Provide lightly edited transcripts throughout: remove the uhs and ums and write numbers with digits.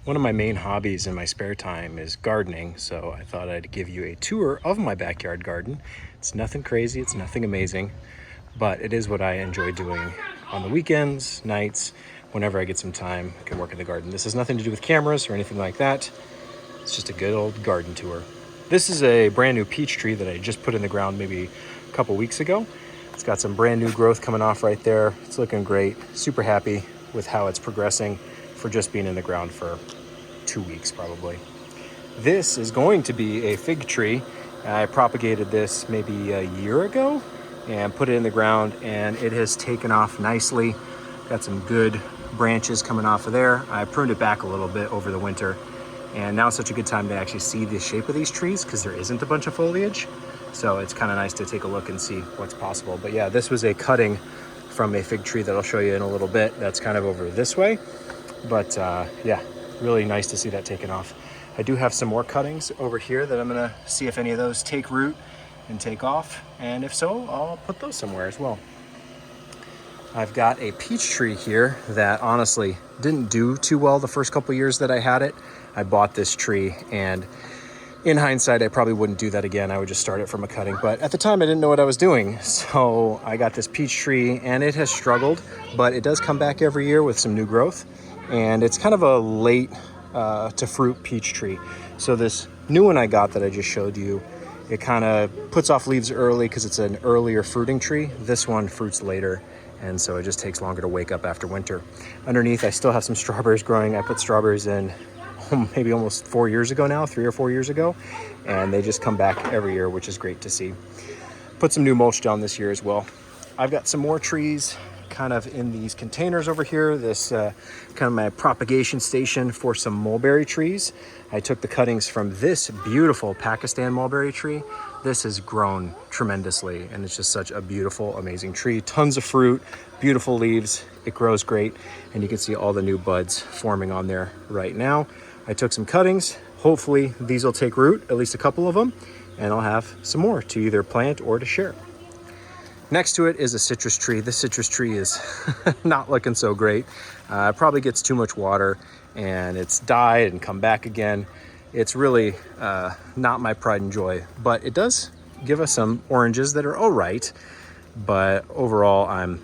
One of my main hobbies in my spare time is gardening, so I thought I'd give you a tour of my backyard garden. It's nothing crazy, it's nothing amazing, but it is what I enjoy doing on the weekends, nights, whenever I get some time, I can work in the garden. This has nothing to do with cameras or anything like that. It's just a good old garden tour. This is a brand new peach tree that I just put in the ground maybe a couple weeks ago. It's got some brand new growth coming off right there. It's looking great. Super happy with how it's progressing for just being in the ground for 2 weeks probably. This is going to be a fig tree. I propagated this maybe a year ago and put it in the ground, and it has taken off nicely. Got some good branches coming off of there. I pruned it back a little bit over the winter, and now it's such a good time to actually see the shape of these trees because there isn't a bunch of foliage. So it's kind of nice to take a look and see what's possible. But yeah, this was a cutting from a fig tree that I'll show you in a little bit. That's kind of over this way. But yeah, really nice to see that taken off. I do have some more cuttings over here that I'm gonna see if any of those take root and take off. And if so, I'll put those somewhere as well. I've got a peach tree here that honestly didn't do too well the first couple years that I had it. I bought this tree, and in hindsight, I probably wouldn't do that again. I would just start it from a cutting. But at the time, I didn't know what I was doing. So I got this peach tree, and it has struggled, but it does come back every year with some new growth. And it's kind of a late to fruit peach tree. So this new one I got that I just showed you, it kind of puts off leaves early because it's an earlier fruiting tree. This one fruits later, and so it just takes longer to wake up after winter. Underneath, I still have some strawberries growing. I put strawberries in maybe almost 4 years ago now, 3 or 4 years ago, and they just come back every year, which is great to see. Put some new mulch down this year as well. I've got some more trees kind of in these containers over here. This kind of my propagation station for some mulberry trees. I took the cuttings from this beautiful Pakistan mulberry tree. This has grown tremendously, and it's just such a beautiful, amazing tree. Tons of fruit, beautiful leaves. It grows great, and you can see all the new buds forming on there right now. I took some cuttings. Hopefully these will take root, at least a couple of them, and I'll have some more to either plant or to share. Next to it is a citrus tree. This citrus tree is not looking so great. It probably gets too much water, and it's died and come back again. It's really not my pride and joy, but it does give us some oranges that are all right. But overall,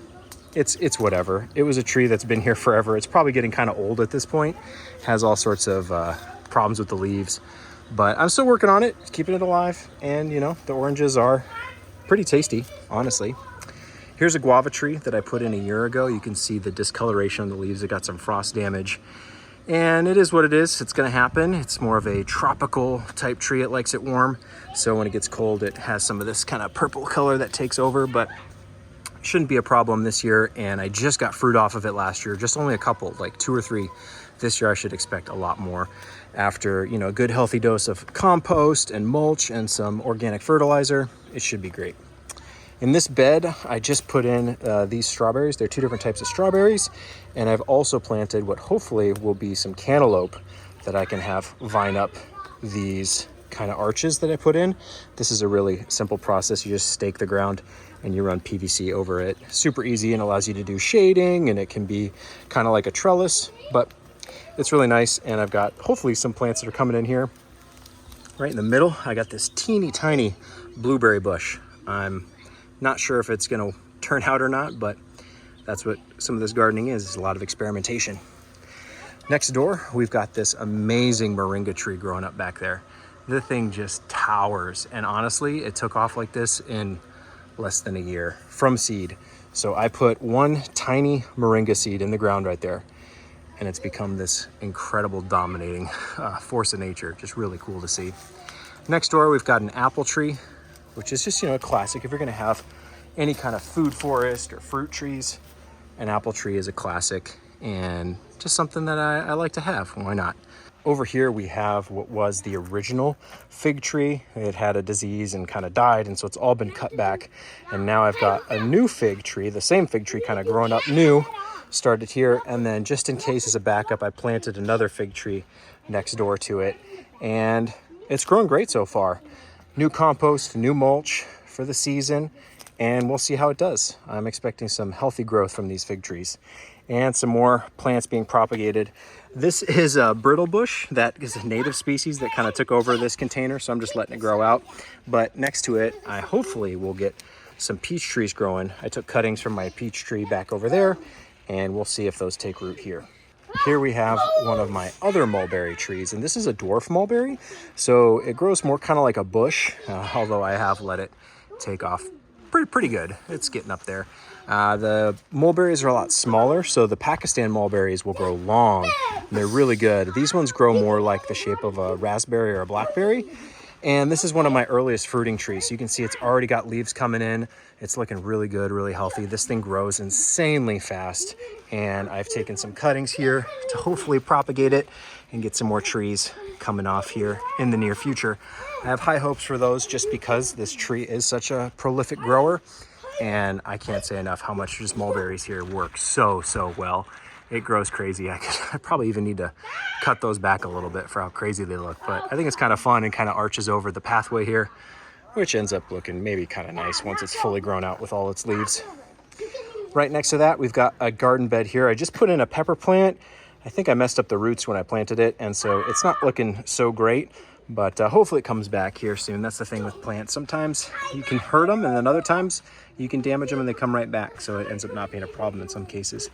it's whatever. It was a tree that's been here forever. It's probably getting kind of old at this point. Has all sorts of problems with the leaves, but I'm still working on it, keeping it alive. And you know, the oranges are pretty tasty, honestly. Here's a guava tree that I put in a year ago. You can see the discoloration on the leaves. It got some frost damage, and it is what it is. It's gonna happen. It's more of a tropical type tree. It likes it warm, so when it gets cold, it has some of this kind of purple color that takes over, but shouldn't be a problem this year. And I just got fruit off of it last year, just only a couple, like 2 or 3. This year I should expect a lot more after, you know, a good healthy dose of compost and mulch and some organic fertilizer. It should be great. In this bed, I just put in these strawberries. They're 2 different types of strawberries, and I've also planted what hopefully will be some cantaloupe that I can have vine up these kind of arches that I put in. This is a really simple process. You just stake the ground and you run PVC over it. Super easy, and allows you to do shading, and it can be kind of like a trellis, but it's really nice. And I've got hopefully some plants that are coming in here. Right in the middle, I got this teeny tiny blueberry bush. I'm not sure if it's gonna turn out or not, but that's what some of this gardening is a lot of experimentation. Next door, we've got this amazing moringa tree growing up back there. The thing just towers, and honestly, it took off like this in less than a year from seed. So I put one tiny moringa seed in the ground right there, and it's become this incredible dominating force of nature. Just really cool to see. Next door, we've got an apple tree, which is just, you know, a classic. If you're gonna have any kind of food forest or fruit trees, an apple tree is a classic, and just something that I like to have. Why not? Over here, we have what was the original fig tree. It had a disease and kind of died, and so it's all been cut back. And now I've got a new fig tree, the same fig tree kind of growing up new, started here. And then just in case as a backup, I planted another fig tree next door to it, and it's grown great so far. New compost, new mulch for the season, and we'll see how it does. I'm expecting some healthy growth from these fig trees. and some more plants being propagated. This is a brittle bush that is a native species that kind of took over this container, so I'm just letting it grow out. But next to it, I hopefully will get some peach trees growing. I took cuttings from my peach tree back over there, and we'll see if those take root here. Here we have one of my other mulberry trees, and this is a dwarf mulberry, so it grows more kind of like a bush, although I have let it take off pretty good. It's getting up there. The mulberries are a lot smaller, so the Pakistan mulberries will grow long. They're really good. These ones grow more like the shape of a raspberry or a blackberry. And this is one of my earliest fruiting trees. So you can see it's already got leaves coming in. It's looking really good, really healthy. This thing grows insanely fast. And I've taken some cuttings here to hopefully propagate it and get some more trees coming off here in the near future. I have high hopes for those just because this tree is such a prolific grower. And I can't say enough how much just mulberries here work so well. It grows crazy. I probably even need to cut those back a little bit for how crazy they look. But I think it's kind of fun and kind of arches over the pathway here, which ends up looking maybe kind of nice once it's fully grown out with all its leaves. Right next to that, we've got a garden bed here. I just put in a pepper plant. I think I messed up the roots when I planted it, and so it's not looking so great. But hopefully it comes back here soon. That's the thing with plants. Sometimes you can hurt them, and then other times you can damage them and they come right back. So it ends up not being a problem in some cases.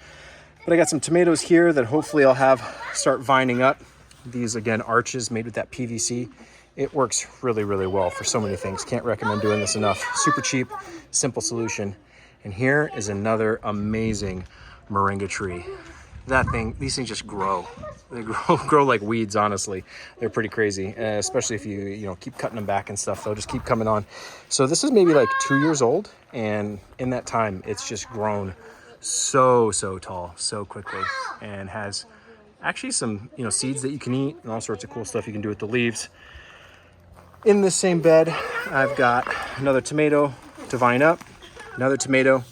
But I got some tomatoes here that hopefully I'll have start vining up. These, again, arches made with that PVC. It works really well for so many things. Can't recommend doing this enough. Super cheap, simple solution. And here is another amazing moringa tree. These things just grow. They grow like weeds, honestly. They're pretty crazy, especially if you keep cutting them back and stuff. They'll just keep coming on. So this is maybe like 2 years old, and in that time, it's just grown so tall so quickly, and has actually some seeds that you can eat and all sorts of cool stuff you can do with the leaves. In this same bed, I've got another tomato to vine up, another tomato,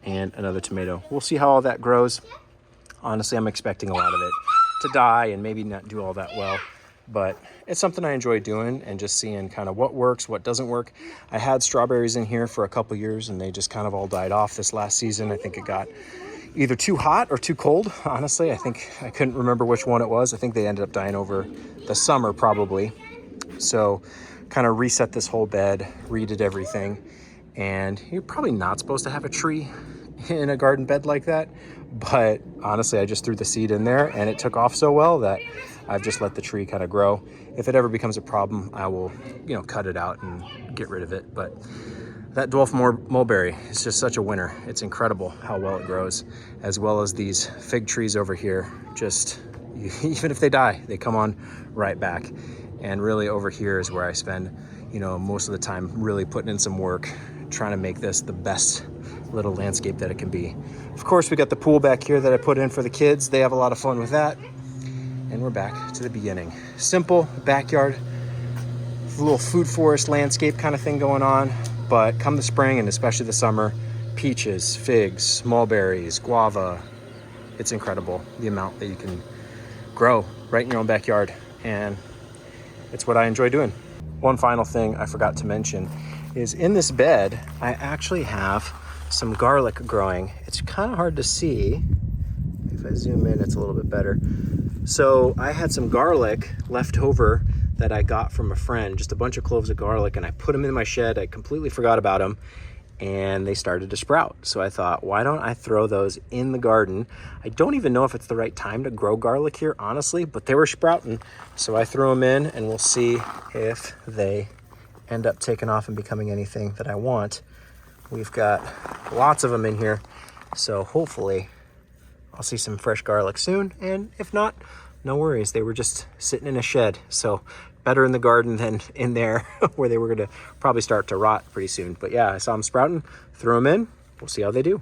and another tomato. We'll see how all that grows. Honestly, I'm expecting a lot of it to die and maybe not do all that well, but it's something I enjoy doing and just seeing kind of what works, what doesn't work. I had strawberries in here for a couple years and they just kind of all died off this last season. I think it got either too hot or too cold. Honestly, I think I couldn't remember which one it was. I think they ended up dying over the summer probably. So kind of reset this whole bed, redid everything. And you're probably not supposed to have a tree in a garden bed like that, but honestly I just threw the seed in there and it took off so well that I've just let the tree kind of grow. If it ever becomes a problem, I will cut it out and get rid of it. But that dwarf mulberry is just such a winner. It's incredible how well it grows, as well as these fig trees over here. Just even if they die, they come on right back. And really over here is where I spend most of the time really putting in some work, trying to make this the best little landscape that it can be. Of course, we got the pool back here that I put in for the kids. They have a lot of fun with that. And we're back to the beginning. Simple backyard, little food forest landscape kind of thing going on. But come the spring and especially the summer, peaches, figs, mulberries, guava. It's incredible the amount that you can grow right in your own backyard. And it's what I enjoy doing. One final thing I forgot to mention is in this bed, I actually have some garlic growing. It's kind of hard to see. If I zoom in, it's a little bit better. So I had some garlic left over that I got from a friend, just a bunch of cloves of garlic, and I put them in my shed. I completely forgot about them, and they started to sprout. So I thought, why don't I throw those in the garden? I don't even know if it's the right time to grow garlic here, honestly, but they were sprouting. So I threw them in, and we'll see if they end up taking off and becoming anything that I want. We've got lots of them in here, so hopefully I'll see some fresh garlic soon, and if not, no worries. They were just sitting in a shed, so better in the garden than in there where they were gonna probably start to rot pretty soon. But yeah, I saw them sprouting, threw them in. We'll see how they do.